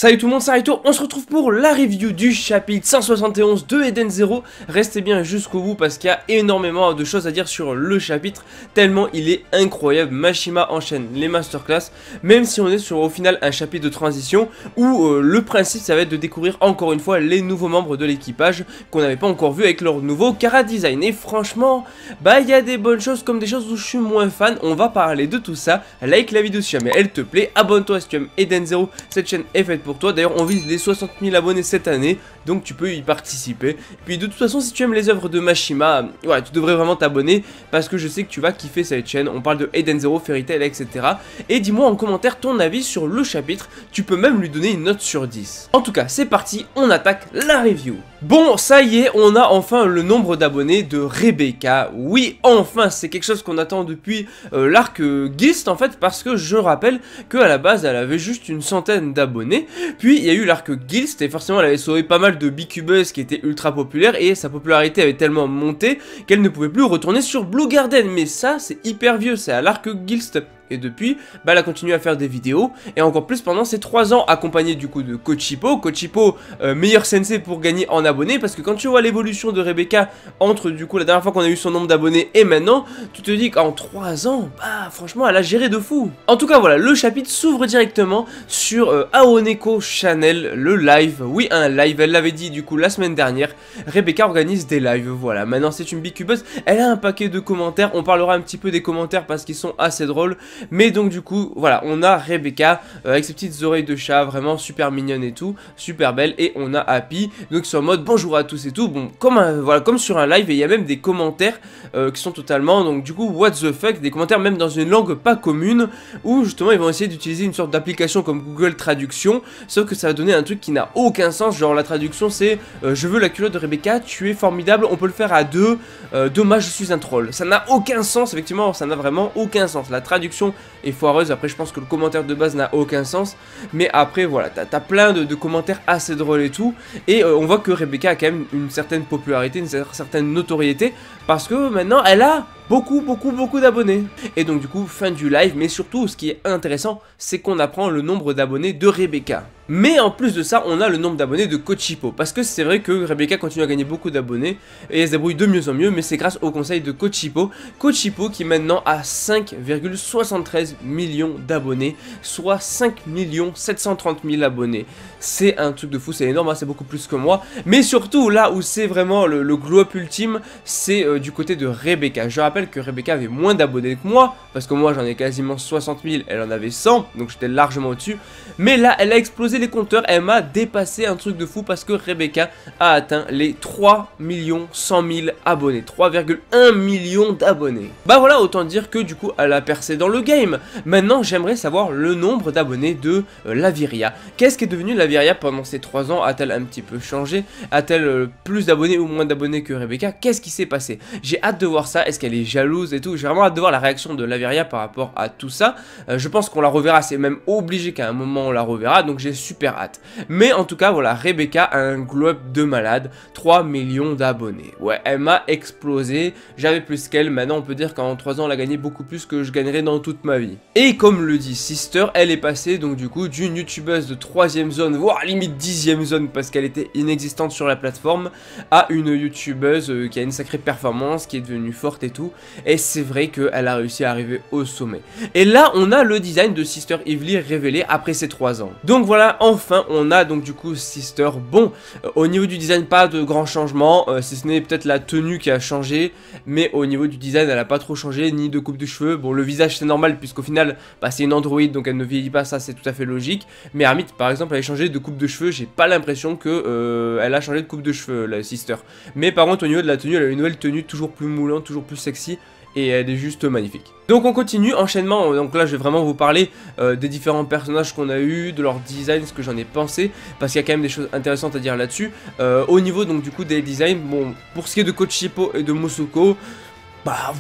Salut tout le monde, c'est Rito, on se retrouve pour la review du chapitre 171 de Eden Zero. Restez bien jusqu'au bout parce qu'il y a énormément de choses à dire sur le chapitre, tellement il est incroyable. Mashima enchaîne les masterclass, même si on est sur au final un chapitre de transition où le principe ça va être de découvrir encore une fois les nouveaux membres de l'équipage qu'on n'avait pas encore vu avec leur nouveau Chara design. Et franchement, bah il y a des bonnes choses comme des choses où je suis moins fan, on va parler de tout ça. Like la vidéo si jamais elle te plaît, abonne-toi si tu aimes Eden Zero, cette chaîne est faite pour toi. D'ailleurs on vise les 60 000 abonnés cette année, donc tu peux y participer. Puis de toute façon si tu aimes les œuvres de Mashima, ouais, tu devrais vraiment t'abonner parce que je sais que tu vas kiffer cette chaîne. On parle de Eden Zero, Fairy Tail, etc. Et dis-moi en commentaire ton avis sur le chapitre, tu peux même lui donner une note sur 10. En tout cas c'est parti, on attaque la review. Bon, ça y est, on a enfin le nombre d'abonnés de Rebecca. Oui, enfin, c'est quelque chose qu'on attend depuis l'arc Gist en fait, parce que je rappelle qu'à la base elle avait juste une centaine d'abonnés. Puis il y a eu l'arc Gist et forcément elle avait sauvé pas mal de Bicubus qui étaient ultra populaires et sa popularité avait tellement monté qu'elle ne pouvait plus retourner sur Blue Garden. Mais ça c'est hyper vieux, c'est à l'arc Gist. Et depuis, bah, elle a continué à faire des vidéos, et encore plus pendant ces 3 ans, accompagnée du coup de Coach Hippo. Coach Hippo, meilleur sensei pour gagner en abonnés, parce que quand tu vois l'évolution de Rebecca entre du coup la dernière fois qu'on a eu son nombre d'abonnés et maintenant, tu te dis qu'en 3 ans, bah franchement elle a géré de fou. En tout cas voilà, le chapitre s'ouvre directement sur Aoneko Channel, le live. Oui, un live, elle l'avait dit du coup la semaine dernière, Rebecca organise des lives, voilà. Maintenant c'est une Bicubus, elle a un paquet de commentaires, on parlera un petit peu des commentaires parce qu'ils sont assez drôles. Mais donc du coup, voilà, on a Rebecca avec ses petites oreilles de chat, vraiment super mignonne et tout, super belle. Et on a Happy, donc sur mode bonjour à tous et tout, bon, voilà, comme sur un live. Et il y a même des commentaires qui sont totalement, donc du coup, what the fuck, des commentaires même dans une langue pas commune, où justement ils vont essayer d'utiliser une sorte d'application comme Google Traduction, sauf que ça va donner un truc qui n'a aucun sens. Genre la traduction c'est je veux la culotte de Rebecca, tu es formidable, on peut le faire à deux, dommage je suis un troll. Ça n'a aucun sens, effectivement, ça n'a vraiment aucun sens. La traduction est foireuse. Après je pense que le commentaire de base n'a aucun sens, mais après voilà, t'as plein de commentaires assez drôles et tout, et on voit que Rebecca a quand même une certaine popularité, une certaine notoriété, parce que maintenant elle a beaucoup d'abonnés. Et donc du coup fin du live, mais surtout ce qui est intéressant c'est qu'on apprend le nombre d'abonnés de Rebecca. Mais en plus de ça on a le nombre d'abonnés de Coach Hippo, parce que c'est vrai que Rebecca continue à gagner beaucoup d'abonnés et elle se débrouille de mieux en mieux, mais c'est grâce au conseil de Coach Hippo. Coach Hippo qui maintenant a 5,73 millions d'abonnés, soit 5 730 000 abonnés. C'est un truc de fou, c'est énorme, hein, c'est beaucoup plus que moi. Mais surtout là où c'est vraiment le glow up ultime, c'est du côté de Rebecca. Je rappelle que Rebecca avait moins d'abonnés que moi, parce que moi j'en ai quasiment 60 000, elle en avait 100, donc j'étais largement au-dessus. Mais là elle a explosé les compteurs, elle m'a dépassé, un truc de fou, parce que Rebecca a atteint les 3 100 000 abonnés, 3,1 millions d'abonnés. Bah voilà, autant dire que du coup elle a percé dans le game. Maintenant j'aimerais savoir le nombre d'abonnés de Laviria. Qu'est-ce qui est devenu Laviria pendant ces 3 ans? A-t-elle un petit peu changé? A-t-elle plus d'abonnés ou moins d'abonnés que Rebecca? Qu'est-ce qui s'est passé? J'ai hâte de voir ça. Est-ce qu'elle est jalouse et tout? J'ai vraiment hâte de voir la réaction de Laviria par rapport à tout ça. Je pense qu'on la reverra, c'est même obligé qu'à un moment on la reverra, donc j'ai super hâte. Mais en tout cas voilà, Rebecca a un glow up de malade, 3 millions d'abonnés. Ouais, elle m'a explosé, j'avais plus qu'elle. Maintenant on peut dire qu'en 3 ans elle a gagné beaucoup plus que je gagnerai dans toute ma vie. Et comme le dit Sister, elle est passée donc du coup d'une youtubeuse de 3ème zone, voire limite 10ème zone parce qu'elle était inexistante sur la plateforme, à une youtubeuse qui a une sacrée performance, qui est devenue forte et tout. Et c'est vrai qu'elle a réussi à arriver au sommet. Et là on a le design de Sister Evely révélé après ces 3 ans. Donc voilà, enfin on a donc du coup Sister. Bon, au niveau du design pas de grands changements, si ce n'est peut-être la tenue qui a changé, mais au niveau du design elle a pas trop changé, ni de coupe de cheveux. Bon, le visage c'est normal puisqu'au final bah, c'est une android donc elle ne vieillit pas, ça c'est tout à fait logique. Mais Hermit par exemple elle a changé de coupe de cheveux, j'ai pas l'impression que elle a changé de coupe de cheveux la Sister. Mais par contre au niveau de la tenue, elle a une nouvelle tenue toujours plus moulante, toujours plus sexy. Et elle est juste magnifique. Donc on continue, enchaînement, donc là je vais vraiment vous parler des différents personnages qu'on a eu, de leur design, ce que j'en ai pensé, parce qu'il y a quand même des choses intéressantes à dire là-dessus. Au niveau donc du coup des designs, bon, pour ce qui est de Coach Hippo et de Musoko, bah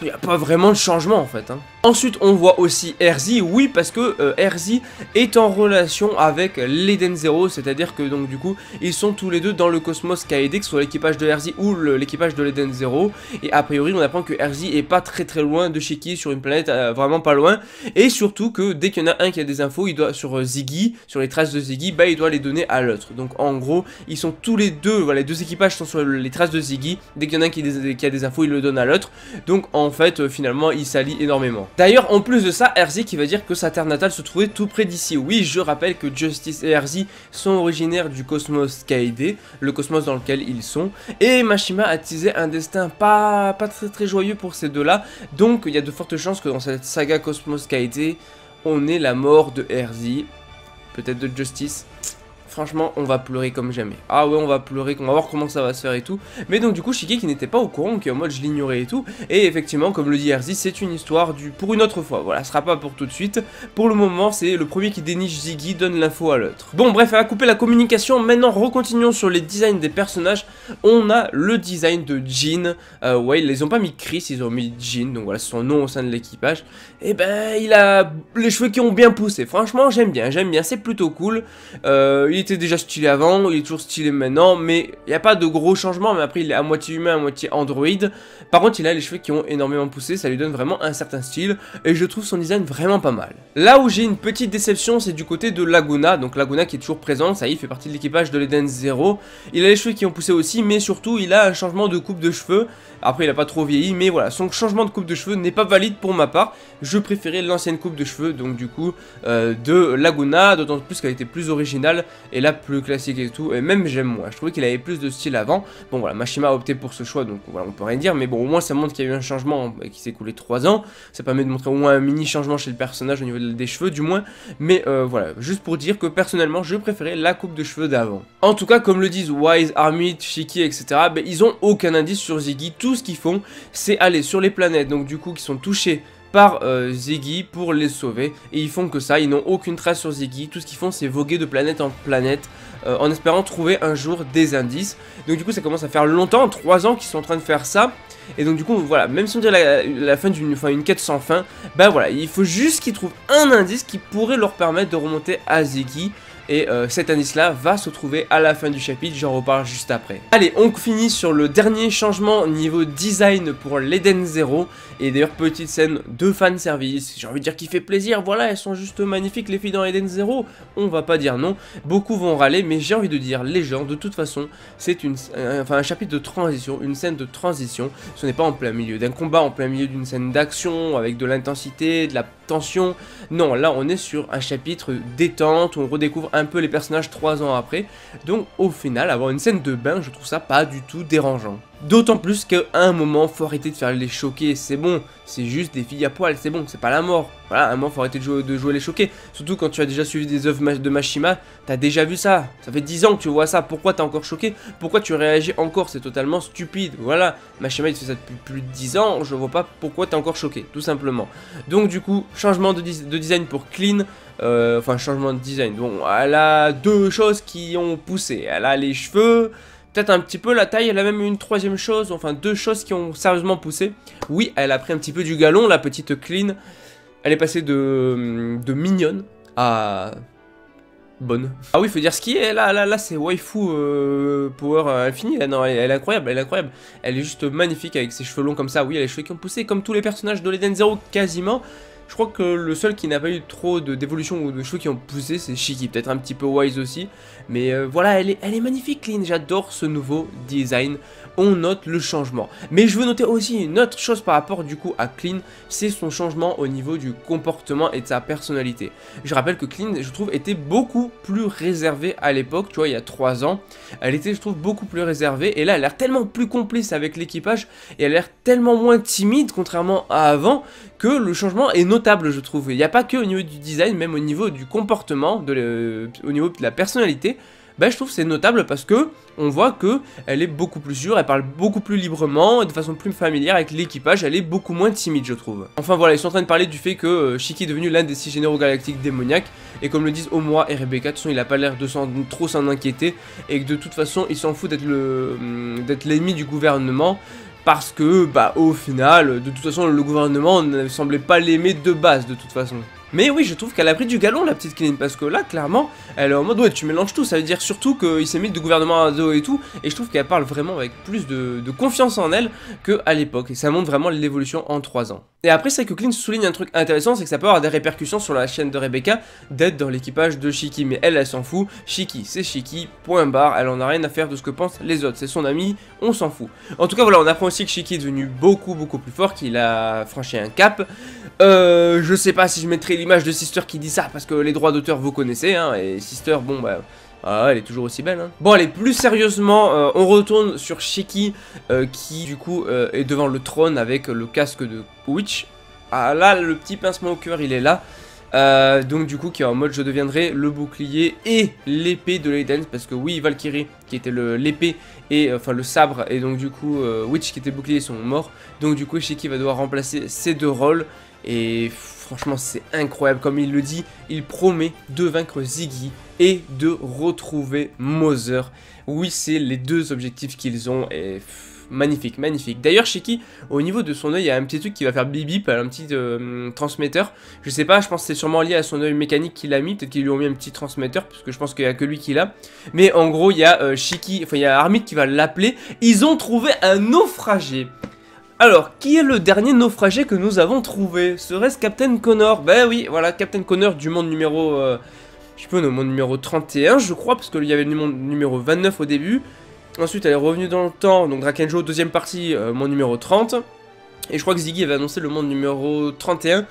il n'y a pas vraiment de changement en fait, hein. Ensuite on voit aussi Erzi, oui parce que Erzi est en relation avec l'Eden Zero, c'est-à-dire que donc du coup ils sont tous les deux dans le Cosmos KD, que ce soit l'équipage de Erzi ou l'équipage de l'Eden Zero, et a priori on apprend que Erzi est pas très loin de Shiki, sur une planète vraiment pas loin, et surtout que dès qu'il y en a un qui a des infos, il doit sur Ziggy, sur les traces de Ziggy, bah il doit les donner à l'autre. Donc en gros ils sont tous les deux, voilà, les deux équipages sont sur les traces de Ziggy, dès qu'il y en a un qui a des infos il le donne à l'autre, donc en fait finalement ils s'allient énormément. D'ailleurs en plus de ça, Erzi qui va dire que sa terre natale se trouvait tout près d'ici. Oui, je rappelle que Justice et Erzi sont originaires du Cosmos KD, le cosmos dans lequel ils sont, et Mashima a teasé un destin pas très joyeux pour ces deux-là, donc il y a de fortes chances que dans cette saga Cosmos KD, on ait la mort de Erzi, peut-être de Justice. Franchement, on va pleurer comme jamais. Ah ouais, on va pleurer, on va voir comment ça va se faire et tout. Mais donc du coup, Shiki qui n'était pas au courant, qui est en mode je l'ignorais et tout. Et effectivement, comme le dit Erzi, c'est une histoire pour une autre fois. Voilà, ce sera pas pour tout de suite. Pour le moment, c'est le premier qui déniche Ziggy, donne l'info à l'autre. Bon, bref, elle va couper la communication. Maintenant, recontinuons sur les designs des personnages. On a le design de Jin. Ouais, ils les ont pas mis Chris, ils ont mis Jin. Donc voilà, c'est son nom au sein de l'équipage. Et ben, il a les cheveux qui ont bien poussé. Franchement, j'aime bien, c'est plutôt cool. Il était déjà stylé avant, il est toujours stylé maintenant, mais il n'y a pas de gros changements, mais après il est à moitié humain, à moitié android. Par contre il a les cheveux qui ont énormément poussé, ça lui donne vraiment un certain style, et je trouve son design vraiment pas mal. Là où j'ai une petite déception, c'est du côté de Laguna, donc Laguna qui est toujours présent, ça y est, il fait partie de l'équipage de l'Eden Zero. Il a les cheveux qui ont poussé aussi, mais surtout il a un changement de coupe de cheveux. Après il a pas trop vieilli, mais voilà, son changement de coupe de cheveux n'est pas valide pour ma part. Je préférais l'ancienne coupe de cheveux, donc du coup de Laguna, d'autant plus qu'elle était plus originale, et là plus classique et tout, et même j'aime moins, je trouvais qu'il avait plus de style avant. Bon voilà, Mashima a opté pour ce choix, donc voilà, on peut rien dire, mais bon au moins ça montre qu'il y a eu un changement qui s'est écoulé 3 ans, ça permet de montrer au moins un mini changement chez le personnage au niveau des cheveux du moins, mais voilà, juste pour dire que personnellement je préférais la coupe de cheveux d'avant. En tout cas, comme le disent Wise, Armit, Shiki, etc., ben, ils ont aucun indice sur Ziggy, tout ce qu'ils font c'est aller sur les planètes, donc du coup qui sont touchées par Ziggy pour les sauver, et ils font que ça, ils n'ont aucune trace sur Ziggy, tout ce qu'ils font c'est voguer de planète en planète en espérant trouver un jour des indices. Donc du coup ça commence à faire longtemps, 3 ans qu'ils sont en train de faire ça, et donc du coup voilà, même si on dirait la fin une quête sans fin, bah voilà, il faut juste qu'ils trouvent un indice qui pourrait leur permettre de remonter à Ziggy. Et cet indice là va se trouver à la fin du chapitre, j'en reparle juste après. Allez, on finit sur le dernier changement niveau design pour l'Eden Zero. Et d'ailleurs petite scène de fanservice, j'ai envie de dire qui fait plaisir, voilà, elles sont juste magnifiques les filles dans Eden Zero, on va pas dire non, beaucoup vont râler, mais j'ai envie de dire les gens, de toute façon, c'est un chapitre de transition, une scène de transition, ce n'est pas en plein milieu d'un combat, en plein milieu d'une scène d'action, avec de l'intensité, de la tension, non, là on est sur un chapitre détente, où on redécouvre un peu les personnages 3 ans après, donc au final, avoir une scène de bain, je trouve ça pas du tout dérangeant. D'autant plus qu'à un moment, faut arrêter de faire les choquer, c'est bon, c'est juste des filles à poil, c'est bon, c'est pas la mort. Voilà, à un moment, faut arrêter de jouer les choquer. Surtout quand tu as déjà suivi des œuvres de Mashima, t'as déjà vu ça. Ça fait 10 ans que tu vois ça, pourquoi t'es encore choqué? Pourquoi tu réagis encore? C'est totalement stupide. Voilà, Mashima il fait ça depuis plus de 10 ans, je vois pas pourquoi t'es encore choqué, tout simplement. Donc du coup, changement de design pour Clean. Enfin, changement de design. Bon, elle a 2 choses qui ont poussé. Elle a les cheveux, peut-être un petit peu la taille, elle a même une 3e chose, enfin 2 choses qui ont sérieusement poussé. Oui, elle a pris un petit peu du galon, la petite Clean. Elle est passée de mignonne à bonne. Ah oui, il faut dire ce qui est, là c'est waifu power infini, là, non, elle est incroyable, elle est incroyable. Elle est juste magnifique avec ses cheveux longs comme ça, oui, elle a les cheveux qui ont poussé, comme tous les personnages de l'Eden Zero quasiment. Je crois que le seul qui n'a pas eu trop d'évolution ou de cheveux qui ont poussé, c'est Shiki, peut-être un petit peu Wise aussi. Mais voilà, elle est magnifique, Clean, j'adore ce nouveau design. On note le changement. Mais je veux noter aussi une autre chose par rapport du coup à Clean, c'est son changement au niveau du comportement et de sa personnalité. Je rappelle que Clean, je trouve, était beaucoup plus réservée à l'époque, tu vois, il y a 3 ans. Elle était, je trouve, beaucoup plus réservée. Et là, elle a l'air tellement plus complice avec l'équipage et elle a l'air tellement moins timide, contrairement à avant, que le changement est notable, je trouve. Il n'y a pas que au niveau du design, même au niveau du comportement, au niveau de la personnalité. Ben, je trouve c'est notable parce que on voit que elle est beaucoup plus sûre, elle parle beaucoup plus librement, de façon plus familière avec l'équipage, elle est beaucoup moins timide je trouve. Enfin voilà, ils sont en train de parler du fait que Shiki est devenu l'un des 6 généraux galactiques démoniaques, et comme le disent Omura et Rebecca, de toute façon il a pas l'air de trop s'en inquiéter, et que de toute façon il s'en fout d'être l'ennemi du gouvernement. parce que, bah, au final, de toute façon, le gouvernement ne semblait pas l'aimer de base, de toute façon. Mais oui, je trouve qu'elle a pris du galon, la petite Clean, parce que là, clairement, elle est en mode, ouais, tu mélanges tout, ça veut dire surtout qu'il s'est mis de gouvernement à dos et tout, et je trouve qu'elle parle vraiment avec plus de confiance en elle qu'à l'époque, et ça montre vraiment l'évolution en 3 ans. Et après, c'est que Clean souligne un truc intéressant, c'est que ça peut avoir des répercussions sur la chaîne de Rebecca d'être dans l'équipage de Shiki, mais elle s'en fout, Shiki, c'est Shiki, point barre, elle en a rien à faire de ce que pensent les autres, c'est son ami, on s'en fout. En tout cas, voilà, on apprend aussi que Shiki est devenu beaucoup plus fort, qu'il a franchi un cap. Je sais pas si je mettrai l'image de Sister qui dit ça, parce que les droits d'auteur vous connaissez, hein, et Sister, bon bah... Ah, elle est toujours aussi belle, hein. Bon, allez, plus sérieusement, on retourne sur Shiki, qui, du coup, est devant le trône avec le casque de Witch. Ah, là, le petit pincement au cœur, il est là. Donc, du coup, qui est en mode, je deviendrai le bouclier et l'épée de Layden, parce que, oui, Valkyrie, qui était l'épée, et, enfin, le sabre, et donc, du coup, Witch, qui était bouclier, sont morts. Donc, du coup, Shiki va devoir remplacer ces deux rôles, et... Franchement, c'est incroyable, comme il le dit, il promet de vaincre Ziggy et de retrouver Mother. Oui, c'est les deux objectifs qu'ils ont et magnifique, magnifique. D'ailleurs, Shiki, au niveau de son œil, il y a un petit truc qui va faire bip bip, un petit transmetteur. Je sais pas, je pense que c'est sûrement lié à son œil mécanique qu'il a mis, peut-être qu'ils lui ont mis un petit transmetteur, parce que je pense qu'il n'y a que lui qui l'a. Mais en gros, il y a Shiki, enfin il y a Armit qui va l'appeler. Ils ont trouvé un naufragé. Alors, qui est le dernier naufragé que nous avons trouvé? Serait-ce Captain Connor? Ben oui, voilà, Captain Connor du monde numéro... je sais pas, le monde numéro 31, je crois, parce qu'il y avait le monde numéro 29 au début. Ensuite, elle est revenue dans le temps, donc Drakenjo, deuxième partie, monde numéro 30. Et je crois que Ziggy avait annoncé le monde numéro 31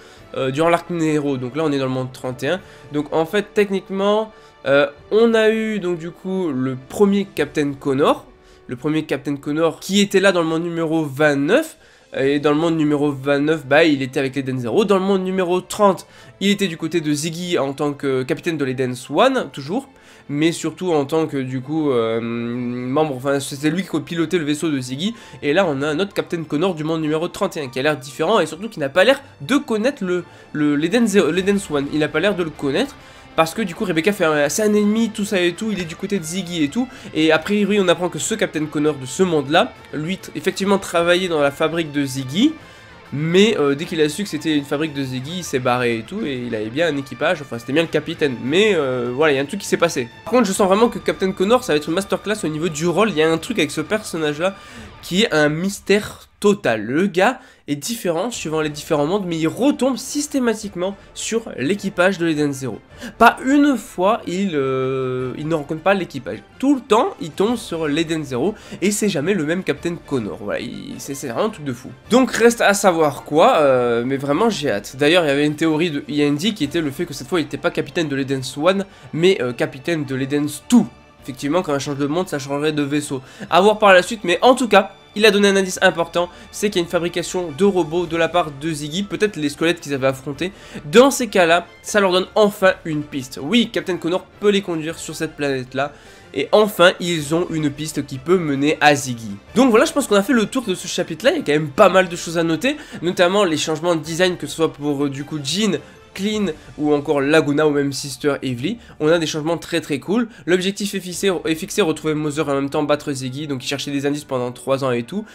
durant l'arc Nero, donc là on est dans le monde 31. Donc en fait, techniquement, on a eu, donc du coup, le premier Captain Connor. Le premier Captain Connor qui était là dans le monde numéro 29. Et dans le monde numéro 29, bah, il était avec l'Eden Zero. Dans le monde numéro 30, il était du côté de Ziggy en tant que capitaine de l'Eden Swan, toujours. Mais surtout en tant que, du coup, membre, enfin, c'était lui qui pilotait le vaisseau de Ziggy. Et là, on a un autre Captain Connor du monde numéro 31 qui a l'air différent et surtout qui n'a pas l'air de connaître l'Eden Swan. Il n'a pas l'air de le connaître. Parce que du coup Rebecca fait c'est un ennemi, tout ça et tout, il est du côté de Ziggy et tout. Et a priori on apprend que ce Captain Connor de ce monde là, lui effectivement travaillait dans la fabrique de Ziggy. Mais dès qu'il a su que c'était une fabrique de Ziggy, il s'est barré et tout. Et il avait bien un équipage, enfin c'était bien le capitaine. Mais voilà, il y a un truc qui s'est passé. Par contre je sens vraiment que Captain Connor ça va être une masterclass au niveau du rôle. Il y a un truc avec ce personnage là qui est un mystère total. Le gars est différent suivant les différents mondes, mais il retombe systématiquement sur l'équipage de l'Eden Zero. Pas une fois, il ne rencontre pas l'équipage. Tout le temps, il tombe sur l'Eden Zero, et c'est jamais le même Captain Connor. Voilà, c'est vraiment un truc de fou. Donc reste à savoir quoi, mais vraiment j'ai hâte. D'ailleurs, il y avait une théorie de Yandy qui était le fait que cette fois, il n'était pas capitaine de l'Eden Swan, mais capitaine de l'Eden 2. Effectivement, quand on change de monde, ça changerait de vaisseau. À voir par la suite, mais en tout cas... Il a donné un indice important, c'est qu'il y a une fabrication de robots de la part de Ziggy, peut-être les squelettes qu'ils avaient affrontés. Dans ces cas-là, ça leur donne enfin une piste. Oui, Captain Connor peut les conduire sur cette planète-là. Et enfin, ils ont une piste qui peut mener à Ziggy. Donc voilà, je pense qu'on a fait le tour de ce chapitre-là. Il y a quand même pas mal de choses à noter, notamment les changements de design, que ce soit pour du coup Jean, Clean ou encore Laguna ou même Sister Evely. On a des changements très cool. L'objectif est fixé, retrouver Mother et en même temps battre Ziggy. Donc ils cherchaient des indices pendant 3 ans et tout.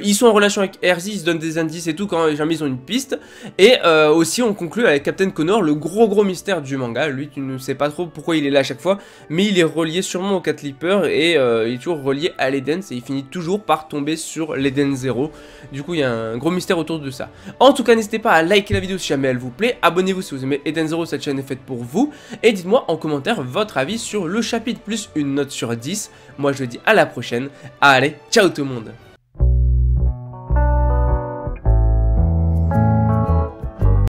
Ils sont en relation avec Erzi, ils se donnent des indices et tout quand jamais ils ont une piste. Et aussi on conclut avec Captain Connor, le gros mystère du manga. Lui tu ne sais pas trop pourquoi il est là à chaque fois, mais il est relié sûrement au Cat Leaper et il est toujours relié à l'Eden et il finit toujours par tomber sur l'Eden Zero. Du coup il y a un gros mystère autour de ça. En tout cas n'hésitez pas à liker la vidéo si jamais elle vous plaît. Abonnez-vous si vous aimez Eden Zero, cette chaîne est faite pour vous. Et dites-moi en commentaire votre avis sur le chapitre plus une note sur 10. Moi je vous dis à la prochaine. Allez, ciao tout le monde.